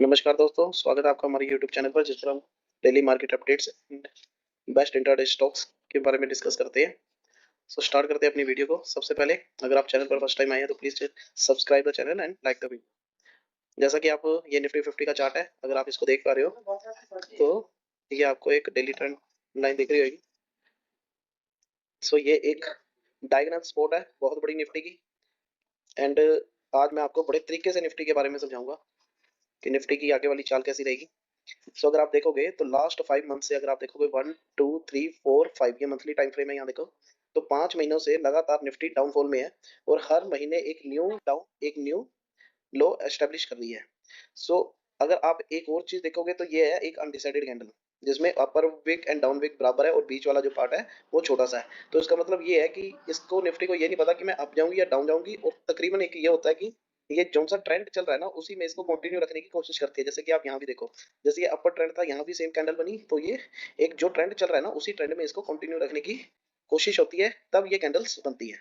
नमस्कार दोस्तों, स्वागत है आपका हमारे YouTube चैनल पर जिस पर हम daily market updates and best intraday stocks के बारे में डिस्कस करते हैं। स्टार्ट करते हैं अपनी वीडियो को। सबसे पहले अगर आप चैनल पर फर्स्ट टाइम आए हैं तो please subscribe the channel and like the video. जैसा कि आप ये निफ्टी 50 का चार्ट है, अगर आप इसको देख पा रहे हो तो ये आपको एक डेली ट्रेंड लाइन दिख रही होगी। ये एक डायगोनल सपोर्ट है बहुत बड़ी निफ्टी की। एंड आज मैं आपको बड़े तरीके से निफ्टी के बारे में समझाऊंगा कि निफ्टी की आगे वाली चाल कैसी रहेगी। अगर आप देखोगे तो लास्ट 5 मंथ से अगर आप देखोगे 1 2 3 4 5 ये मंथली टाइम फ्रेम है। यहाँ देखो तो 5 महीनों से लगातार निफ्टी डाउनफॉल में है और हर महीने एक न्यू लो एस्टेब्लिश कर रही है। सो अगर आप एक और चीज देखोगे तो ये है एक अनडिसाइडेड कैंडल जिसमें अपर विक एंड डाउन विक बराबर है और बीच वाला जो पार्ट है वो छोटा सा है। तो इसका मतलब ये है कि इसको निफ्टी को ये नहीं पता कि मैं अप जाऊंगी या डाउन जाऊंगी, और तकरीबन एक ये होता है कि ये जो सा ट्रेंड चल रहा है ना उसी में इसको कंटिन्यू रखने की कोशिश करती है। जैसे कि आप यहाँ भी देखो, जैसे ये अपर ट्रेंड था यहाँ भी सेम कैंडल बनी, तो ये एक जो ट्रेंड चल रहा है ना उसी ट्रेंड में इसको कंटिन्यू रखने की कोशिश होती है, तब ये कैंडल्स बनती है।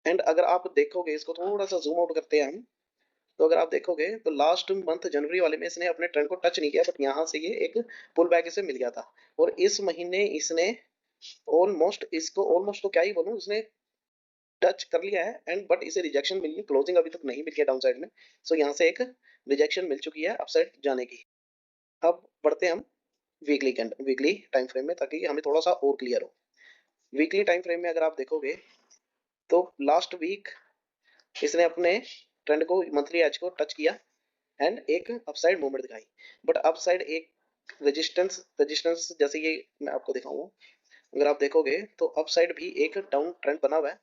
एंड अगर आप देखोगे इसको थोड़ा सा जूम आउट करते हैं हम, तो अगर आप देखोगे तो लास्ट मंथ जनवरी वाले में इसने अपने ट्रेंड को टच नहीं किया, बट यहाँ से ये एक पुल बैक इसे मिल गया था। और इस महीने इसने ऑलमोस्ट तो क्या ही बोलूं, इसने टच कर लिया है एंड बट इसे रिजेक्शन मिली है, क्लोजिंग अभी तक नहीं मिली है डाउन साइड में। यहाँ से एक रिजेक्शन मिल चुकी है अपसाइड जाने की। अब बढ़ते हैं हम वीकली टाइम फ्रेम में, ताकि हमें थोड़ा सा और क्लियर हो। वीकली टाइम फ्रेम में अगर आप देखोगे तो लास्ट वीक इसने अपने ट्रेंड को मंथली एज को टच किया एंड एक अपसाइड मूवमेंट दिखाई। बट अपसाइड एक रेजिस्टेंस जैसे ये मैं आपको दिखाऊंगा, अगर आप देखोगे तो अपसाइड भी एक डाउन ट्रेंड बना हुआ है।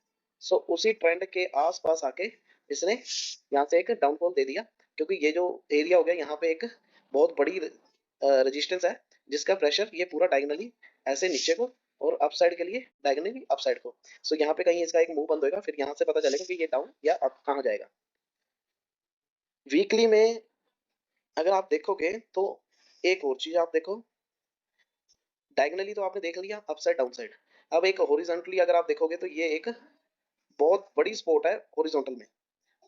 उसी ट्रेंड के आसपास आके इसने यहाँ से एक डाउनफॉल दे दिया, क्योंकि ये जो एरिया हो गया यहाँ पे एक बहुत बड़ी रेजिस्टेंस है जिसका प्रेशर ये पूरा डायगनली ऐसे नीचे को और अपसाइड के लिए डायगनली अपसाइड को। यहाँ पे कहीं इसका एक मूव बंद होगा, फिर यहाँ से पता चलेगा कि ये डाउन या अप कहाँ जाएगा। वीकली में अगर आप देखोगे तो एक और चीज आप देखो, डायगनली तो आपने देख लिया अपसाइड डाउन साइड। अब एक हॉरिजॉन्टली अगर आप देखोगे तो ये एक बहुत बड़ी स्पॉट है हॉरिजॉन्टल में।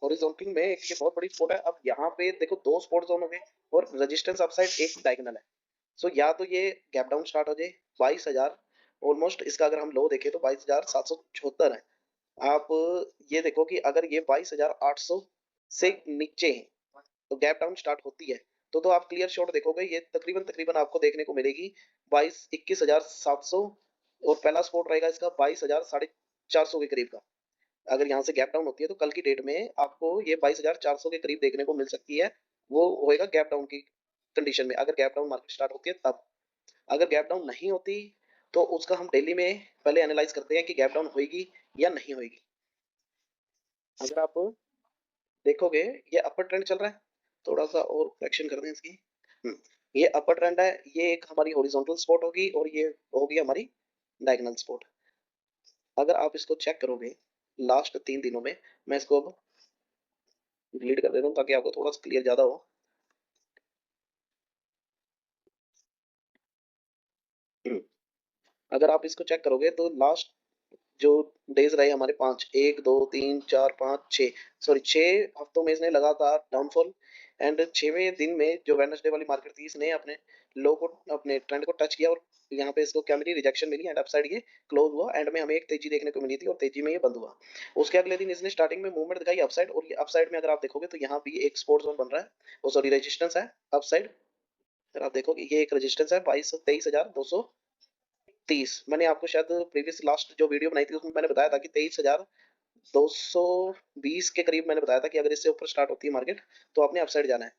हॉरिजॉन्टल में एक ये बहुत बड़ी स्पॉट है। अब यहाँ पे देखो दो स्पॉट जोन हो गए और रेजिस्टेंस अपसाइड एक डायगनल है। या तो ये गैप डाउन स्टार्ट हो जाए 22,000, ऑलमोस्ट इसका अगर हम लो देखें तो 22,774 है। आप ये देखो कि अगर ये 22,800 से नीचे है तो गैप डाउन स्टार्ट होती है, तो आप क्लियर शॉट देखोगे ये तकरीबन तकरीबन आपको देखने को मिलेगी 21,700, और पहला स्पॉट रहेगा इसका 22,450 के करीब का। अगर यहाँ से गैप डाउन होती है तो कल की डेट में आपको ये 22,400 के करीब देखने को मिल सकती है। वो होएगा गैप डाउन की कंडीशन में, अगर गैप डाउन मार्केट स्टार्ट होती है तब। अगर गैप डाउन नहीं होती तो उसका हम डेली में पहले एनालाइज करते हैं कि गैप डाउन होएगी या नहीं होएगी। अगर आप देखोगे ये अपर ट्रेंड चल रहा है, थोड़ा सा और करेक्शन कर दें इसकी। हम्म, ये अपर ट्रेंड है, ये एक हमारी हॉरिजॉन्टल स्पॉट होगी और ये होगी हमारी डायगोनल स्पॉट। अगर आप इसको चेक करोगे लास्ट 3 दिनों में, मैं इसको अब डिलीट कर देता हूँ ताकि आपको थोड़ा सा क्लियर ज्यादा हो। हम्म, अगर आप इसको चेक करोगे तो लास्ट जो डेज रहे हमारे पांच, 1 2 3 4 5 6, सॉरी 6 हफ्तों में इसने लगातार डाउनफॉल। एंड 6वें दिन में जो वेडनेसडे वाली मार्केट थी इसने अपने लो को अपने ट्रेंड को टच किया और यहाँ पे इसको क्या मिली, रिजेक्शन मिली एंड अपसाइड ये क्लोज हुआ। एंड में हमें एक तेजी देखने को मिली थी और तेजी में ये बंद हुआ। उसके अगले दिन इसने स्टार्टिंग में मूवमेंट दिखाई अपसाइड, और ये अपसाइड में अगर आप देखोगे तो यहाँ भी एक सपोर्ट जोन बन रहा है, वो सॉरी रेजिस्टेंस है अपसाइड। अगर आप देखोगे ये एक रेजिस्टेंस है 23,230। मैंने आपको शायद प्रीवियस लास्ट जो वीडियो बनाई थी उसमें मैंने बताया था कि 23,220 के करीब मैंने बताया था कि अगर इससे ऊपर स्टार्ट होती है मार्केट तो आपने अपसाइड जाना है।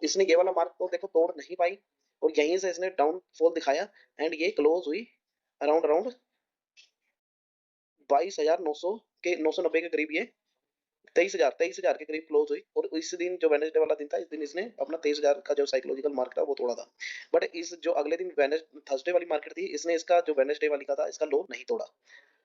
इसने ये वाला मार्क तो देखो तोड़ नहीं पाई और यहीं से इसने डाउनफॉल दिखाया एंड ये क्लोज हुई अराउंड अराउंड 22,900 के 990 के करीब। ये 23,000 के करीब क्लोज हुई और इस दिन जो वेडनेसडे वाला दिन था इस दिन इसने अपना 23,000 का जो साइकोलॉजिकल मार्क था वो तोड़ा था। बट इस जो अगले दिन थर्सडे वाली मार्केट थी इसने इसका जो वेडनेसडे वाली का था इसका लो नहीं तोड़ा।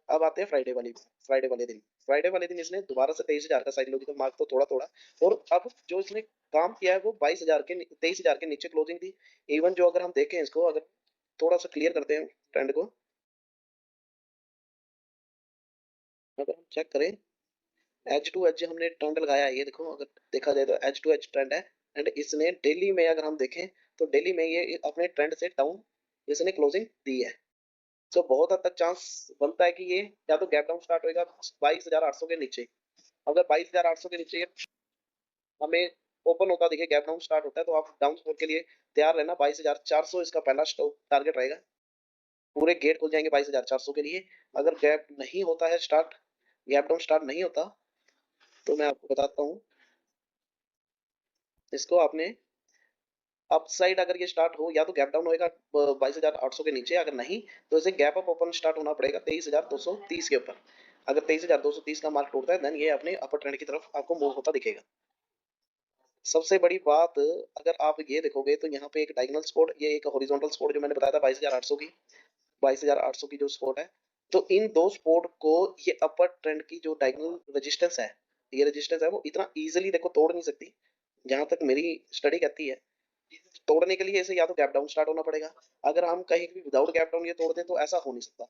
अब आते हैं फ्राइडे वाले दिन इसने दोबारा से 23,000 का साइकोलॉजिकल मार्क तो थोड़ा थोड़ा, और अब जो इसने काम किया है वो 23,000 के नीचे क्लोजिंग थी। इवन जो अगर हम देखें इसको, अगर थोड़ा सा क्लियर करते हैं ट्रेंड को, अगर हम चेक करें एज टू एज हमने ट्रेंड लगाया है, ये देखो अगर देखा जाए तो एज टू एज ट्रेंड है। एंड इसने डेली में अगर हम देखें तो डेली में ये अपने ट्रेंड से डाउन इसने क्लोजिंग दी है। तो बहुत हद तक चांस बनता है कि ये या तो गैप डाउन स्टार्ट होएगा 22,800 के नीचे। अगर 22,800 के नीचे हमें ओपन होता दिखे, गैप डाउन स्टार्ट होता है, तो आप डाउन सपोर्ट के लिए तैयार रहना। 22,400 इसका पहला स्टॉप टारगेट रहेगा। पूरे गेट खुल जाएंगे 22,400 के लिए। अगर गैप नहीं होता है स्टार्ट, गैप डाउन स्टार्ट नहीं होता, तो मैं आपको बताता हूँ इसको आपने अपसाइड अगर ये स्टार्ट हो या तो गैप डाउन होएगा 22,800 के नीचे, अगर नहीं तो इसे गैप अप ओपन स्टार्ट होना पड़ेगा 23,230 के ऊपर। अगर 23,230 का मार्क टूटता है देन ये अपने अपर ट्रेंड की तरफ आपको मूव होता दिखेगा। सबसे बड़ी बात, अगर आप ये देखोगे तो यहाँ पे एक डायगोनल सपोर्ट, ये एक हॉरिजॉन्टल सपोर्ट जो मैंने बताया था 22,800 की, 22,800 की जो सपोर्ट है, तो इन दो सपोर्ट को ये अपर ट्रेंड की जो डायगोनल रेजिस्टेंस है, ये रेजिस्टेंस है वो इतना इजीली देखो तोड़ नहीं सकती। जहां तक मेरी स्टडी कहती है, तोड़ने के लिए इसे या तो गैप डाउन स्टार्ट होना पड़ेगा। अगर हम कहीं भी विदाउट गैप डाउन ये तोड़ दे तो ऐसा हो नहीं सकता,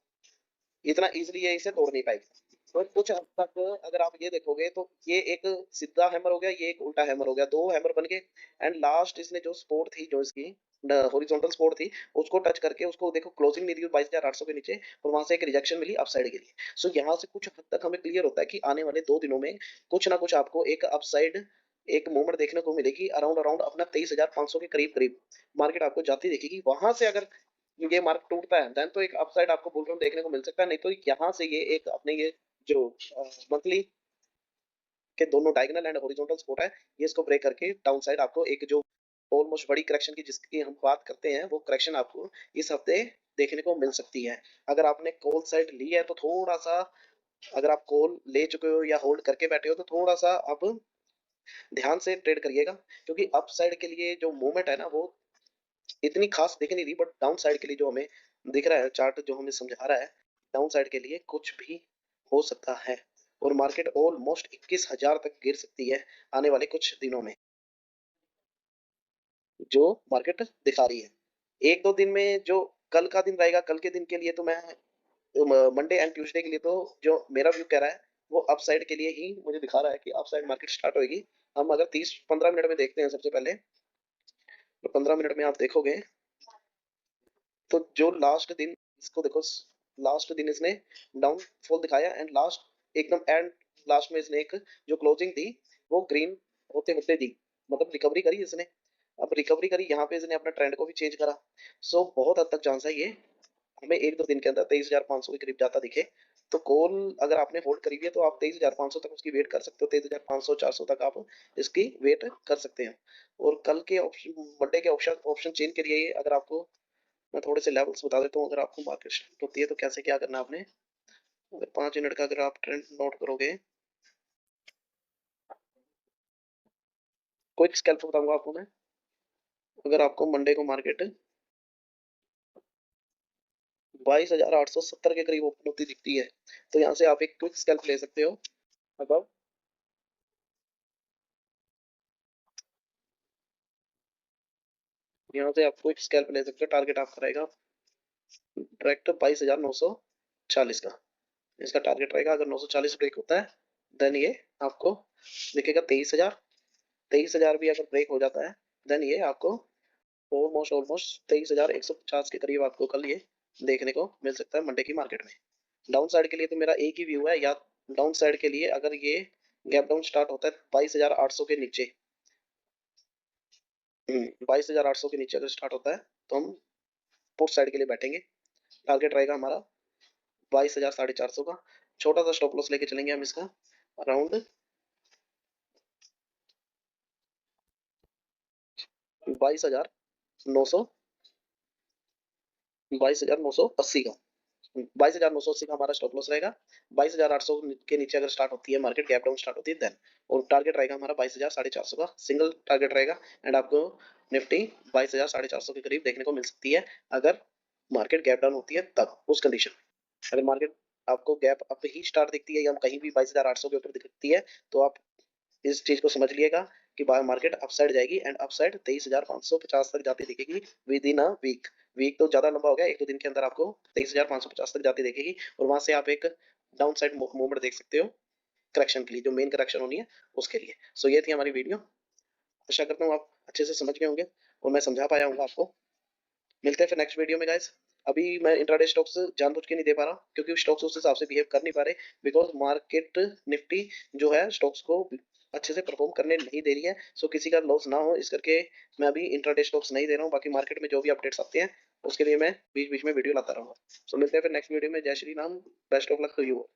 इतना इजीली ये इसे तोड़ नहीं पाएगी। तो कुछ हद तक अगर आप ये देखोगे तो ये एक सीधा हैमर हो गया, ये एक उल्टा हैमर हो गया, दो हैमर बन गए। एंड लास्ट इसने जो सपोर्ट थी, जो इसकी हॉरिजॉन्टल सपोर्ट थी, उसको टच करके उसको देखो क्लोजिंग मिली 22,800 के नीचे, और वहां से एक रिजेक्शन मिली अपसाइड के लिए। सो यहाँ से कुछ हद तक हमें क्लियर होता है कि आने वाले 2 दिनों में कुछ ना कुछ आपको एक अपसाइड एक मूवमेंट देखने को मिलेगी। अराउंड अराउंड अपना 23,500 के करीब करीब मार्केट आपको जाती दिखेगी। वहां से अगर ये मार्क टूटता है देन तो एक अपसाइड आपको बुल रन देखने को मिल सकता है। नहीं तो यहाँ से ये एक अपने ये जो मंथली के दोनों डायगोनल एंड हॉरिजॉन्टल सपोर्ट है, ये इसको ब्रेक करके डाउन साइड आपको एक जो ऑलमोस्ट बड़ी करेक्शन की जिसकी हम बात करते हैं, वो करेक्शन आपको इस हफ्ते देखने को मिल सकती है। अगर आपने कॉल साइड ली है तो थोड़ा सा, अगर आप कॉल ले चुके हो या होल्ड करके बैठे हो तो थोड़ा सा आप ध्यान से ट्रेड करिएगा, क्योंकि अप साइड के लिए जो मूवमेंट है ना वो इतनी खास दिख नहीं रही, बट डाउन साइड के लिए जो हमें दिख रहा है, चार्ट जो हमें समझा रहा है, डाउन साइड के लिए कुछ भी हो सकता है। और मार्केट ऑलमोस्ट 21,000 तक गिर सकती है आने वाले कुछ दिनों में, जो मार्केट दिखा रही है। एक दो दिन में जो कल का दिन रहेगा, कल के दिन के लिए तो मैं मंडे एंड ट्यूसडे के लिए तो जो मेरा व्यू कह रहा है वो अप साइड के लिए ही मुझे दिखा रहा है कि अप साइड मार्केट स्टार्ट होगी। हम अगर 30-15 मिनट में देखते हैं सबसे पहले, तो 15 मिनट में आप देखोगे तो जो लास्ट दिन इसको देखो, लास्ट दिन इसने डाउन फॉल दिखाया एंड लास्ट एकदम एंड लास्ट में इसने एक जो क्लोजिंग दी वो ग्रीन होते होते दी, मतलब रिकवरी करी इसने। अब रिकवरी करी यहाँ पे इसने अपना ट्रेंड को भी चेंज करा। सो बहुत हद तक चांस है ये हमें एक दो दिन के अंदर 23,500 के करीब जाता दिखे। तो कॉल अगर आपने होल्ड करी हुई है तो आप 23,500 तक उसकी वेट कर सकते हो, 23,500 400 तक आप इसकी वेट कर सकते हैं। और कल के ऑप्शन मंडे के ऑप्शन ऑप्शन चेंज के लिए अगर आपको मैं थोड़े से लेवल्स बता देता हूँ, अगर आपको मार्केट स्टार्ट होती है तो कैसे क्या करना है आपने। अगर 5 मिनट का अगर आप ट्रेंड नोट करोगे, क्विक स्कैल्प बताऊंगा आपको मैं। अगर आपको मंडे को मार्केट 22,870 के करीब ओपन होती दिखती है, तो यहाँ से आप एक क्विक स्कैल्प ले सकते हो। अब यहाँ से आप क्विक स्कैल्प ले सकते हो। टारगेट आपका रहेगा डायरेक्ट 22,940 का, इसका टारगेट रहेगा। अगर 940 ब्रेक होता है देन ये आपको दिखेगा 23,000। 23,000 भी अगर ब्रेक हो जाता है देन ये आपको ऑलमोस्ट ऑलमोस्ट 23,150 के करीब आपको कल ये देखने को मिल सकता है मंडे की मार्केट में। डाउन साइड के लिए तो मेरा एक ही व्यू है, या डाउन साइड के लिए अगर ये गैप डाउन स्टार्ट होता है 22,800 के नीचे, 22,800 के नीचे अगर स्टार्ट होता है तो हम पुट साइड के लिए बैठेंगे। टारगेट रहेगा हमारा 22,450 का। छोटा सा स्टॉप लॉस लेके चलेंगे हम इसका अराउंड 22,900, 22,980 का। 22,980 का हमारा स्टॉप लॉस रहेगा। 22,800 के नीचे अगर स्टार्ट होती है मार्केट, गैप डाउन स्टार्ट होती है देन, और टारगेट रहेगा हमारा 22,450 का, सिंगल टारगेट रहेगा। एंड आपको निफ्टी 22,450 के करीब देखने को मिल सकती है अगर मार्केट गैप डाउन होती है तब, उस कंडीशन में। अगर मार्केट आपको गैप अप ही स्टार्ट दिखती है या कहीं भी 22,800 के ऊपर दिखती है तो आप इस चीज को समझ लिएगा कि बाय मार्केट अपसाइड जाएगी। एंड अपसाइड 23,550 तक जाती दिखेगी within a week. Week तो ज्यादा लंबा हो गया, एक दो दिन के अंदर आपको 23,550 तक जाती दिखेगी, और वहां से आप एक डाउन साइड मूवमेंट देख सकते हो करेक्शन के लिए, जो मेन करेक्शन होनी है उसके लिए। सो ये थी हमारी वीडियो। आशा करता हूँ आप अच्छे से समझ गए होंगे और मैं समझा पाया हूँ आपको। मिलते हैं फिर नेक्स्ट वीडियो में गाइस। अभी मैं इंट्राडे स्टॉक्स जानबूझ के नहीं दे पा रहा क्योंकि स्टॉक्स उस हिसाब से बिहेव कर नहीं पा रहे, बिकॉज मार्केट निफ्टी जो है स्टॉक्स को अच्छे से परफॉर्म करने नहीं दे रही है। सो किसी का लॉस ना हो इस करके मैं अभी इंट्राडे स्टॉक्स नहीं दे रहा हूँ। बाकी मार्केट में जो भी अपडेट्स आते हैं उसके लिए मैं बीच बीच में वीडियो लाता रहूंगा। सो मिलते हैं फिर नेक्स्ट वीडियो में। जय Shri Ram, best of luck to you.